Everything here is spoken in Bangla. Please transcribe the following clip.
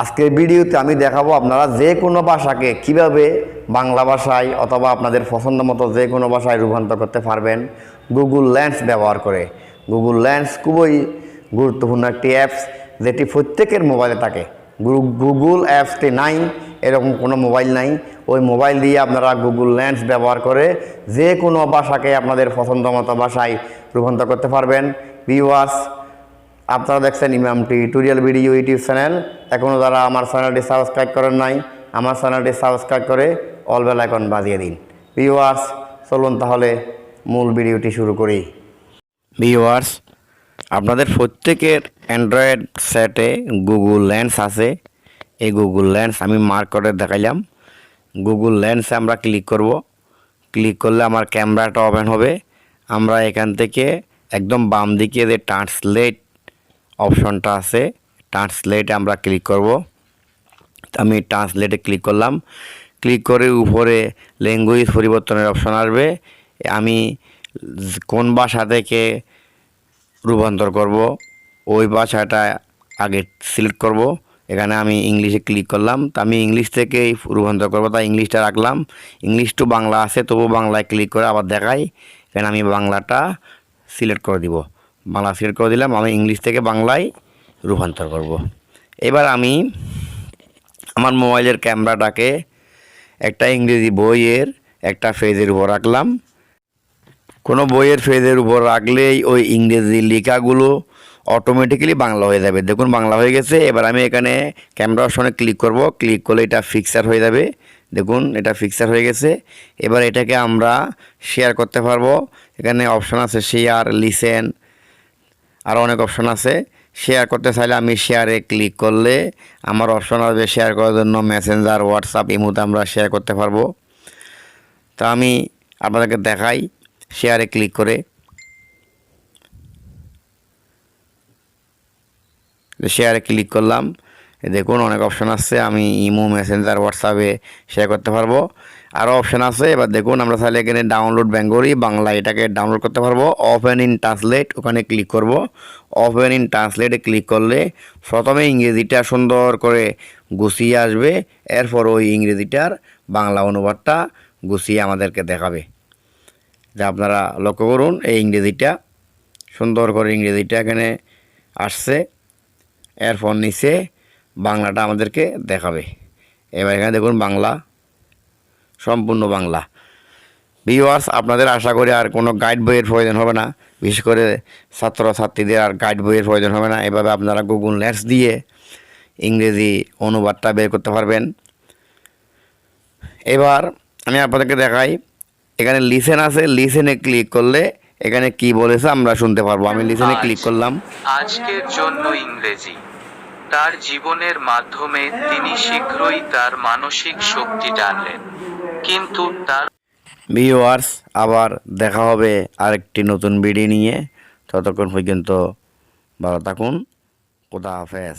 আজকের ভিডিওতে আমি দেখাবো আপনারা যে কোনো ভাষাকে কিভাবে বাংলা ভাষায় অথবা আপনাদের পছন্দ মতো যে কোনো ভাষায় রূপান্তর করতে পারবেন গুগল লেন্স ব্যবহার করে। গুগল লেন্স খুবই গুরুত্বপূর্ণ একটি অ্যাপস, যেটি প্রত্যেকের মোবাইলে থাকে। গুগল অ্যাপসটি নাই এরকম কোনো মোবাইল নাই। ওই মোবাইল দিয়ে আপনারা গুগল লেন্স ব্যবহার করে যে কোনো ভাষাকে আপনাদের পছন্দ মতো ভাষায় রূপান্তর করতে পারবেন। ভিউয়ার্স, আপনারা দেখছেন ইমাম টিউটোরিয়াল ভিডিও ইউটিউব চ্যানেল। এখনও যারা আমার চ্যানেলটি সাবস্ক্রাইব করেন নাই, আমার চ্যানেলটি সাবস্ক্রাইব করে অল বেল আইকন বাজিয়ে দিন। ভিউয়ার্স, চলুন তাহলে মূল ভিডিওটি শুরু করি। ভিউয়ার্স, আপনাদের প্রত্যেকের অ্যান্ড্রয়েড সেটে গুগল লেন্স আছে। এই গুগল লেন্স আমি মার্ক করে দেখাইলাম। গুগল লেন্সে আমরা ক্লিক করব। ক্লিক করলে আমার ক্যামেরাটা ওপেন হবে। আমরা এখান থেকে একদম বাম দিকে যে ট্রান্সলেট অপশনটা আছে, ট্রান্সলেটে আমরা ক্লিক করব। আমি ট্রান্সলেটে ক্লিক করলাম। ক্লিক করে উপরে ল্যাঙ্গুয়েজ পরিবর্তনের অপশন আসবে। আমি কোন ভাষা থেকে রূপান্তর করব ওই ভাষাটা আগে সিলেক্ট করব। এখানে আমি ইংলিশে ক্লিক করলাম। তো আমি ইংলিশ থেকেই রূপান্তর করব, তাই ইংলিশটা রাখলাম। ইংলিশ টু বাংলা আছে, তবু বাংলায় ক্লিক করে আবার দেখাই। এখানে আমি বাংলাটা সিলেক্ট করে দিব। বাংলা সিলেক্ট করে দিলাম। আমি ইংলিশ থেকে বাংলায় রূপান্তর করব। এবার আমি আমার মোবাইলের ক্যামেরাটাকে একটা ইংরেজি বইয়ের একটা পেজের উপর রাখলাম। কোনো বইয়ের পেজের উপর রাখলেই ওই ইংরেজি লেখাগুলো অটোমেটিক্যালি বাংলা হয়ে যাবে। দেখুন বাংলা হয়ে গেছে। এবার আমি এখানে ক্যামেরা অপশনে ক্লিক করব। ক্লিক করলে এটা ফিক্সার হয়ে যাবে। দেখুন এটা ফিক্সার হয়ে গেছে। এবার এটাকে আমরা শেয়ার করতে পারবো। এখানে অপশন আছে শেয়ার, লিসেন, আরও অনেক অপশন আছে। শেয়ার করতে চাইলে আমি শেয়ারে ক্লিক করলে আমার অপশন আসবে শেয়ার করার জন্য। মেসেঞ্জার, হোয়াটসঅ্যাপ, ইমোতে আমরা শেয়ার করতে পারবো। তা আমি আপনাদেরকে দেখাই শেয়ারে ক্লিক করে। শেয়ারে ক্লিক করলাম। দেখুন অনেক অপশন আছে। আমি ইমো, মেসেঞ্জার, হোয়াটসঅ্যাপে শেয়ার করতে পারবো। আরও অপশন আছে। এবার দেখুন আমরা চাইলে এখানে ডাউনলোড বেঙ্গলি বাংলা এটাকে ডাউনলোড করতে পারবো। ওপেন ইন ট্রান্সলেট ওখানে ক্লিক করব। ওপেন ইন ট্রান্সলেটে ক্লিক করলে প্রথমে ইংরেজিটা সুন্দর করে গুছিয়ে আসবে। এরপর ওই ইংরেজিটার বাংলা অনুবাদটা গুছিয়ে আমাদেরকে দেখাবে। যা আপনারা লক্ষ্য করুন, এই ইংরেজিটা সুন্দর করে ইংরেজিটা এখানে আসছে। এরপর নিচে বাংলাটা আমাদেরকে দেখাবে। এবার এখানে দেখুন বাংলা, সম্পূর্ণ বাংলা। ভিউয়ার্স, আপনাদের আশা করি আর কোনো গাইড বইয়ের প্রয়োজন হবে না। বিশেষ করে ছাত্রছাত্রীদের আর গাইড বইয়ের প্রয়োজন হবে না। এভাবে আপনারা গুগল লেন্স দিয়ে ইংরেজি অনুবাদটা বের করতে পারবেন। এবার আমি আপনাদেরকে দেখাই, এখানে লিসেন আছে। লিসেনে ক্লিক করলে এখানে কি বলেছে আমরা শুনতে পারবো। আমি লিসেনে ক্লিক করলাম। আজকের জন্য ইংরেজি। তার জীবনের মাধ্যমে তিনি শীঘ্রই তার মানসিক শক্তি টানলেন, কিন্তু তার ভিউয়ার্স, আবার দেখা হবে আরেকটি নতুন ভিডিও নিয়ে। ততক্ষণ পর্যন্ত ভালো থাকুন। খোদা হাফেজ।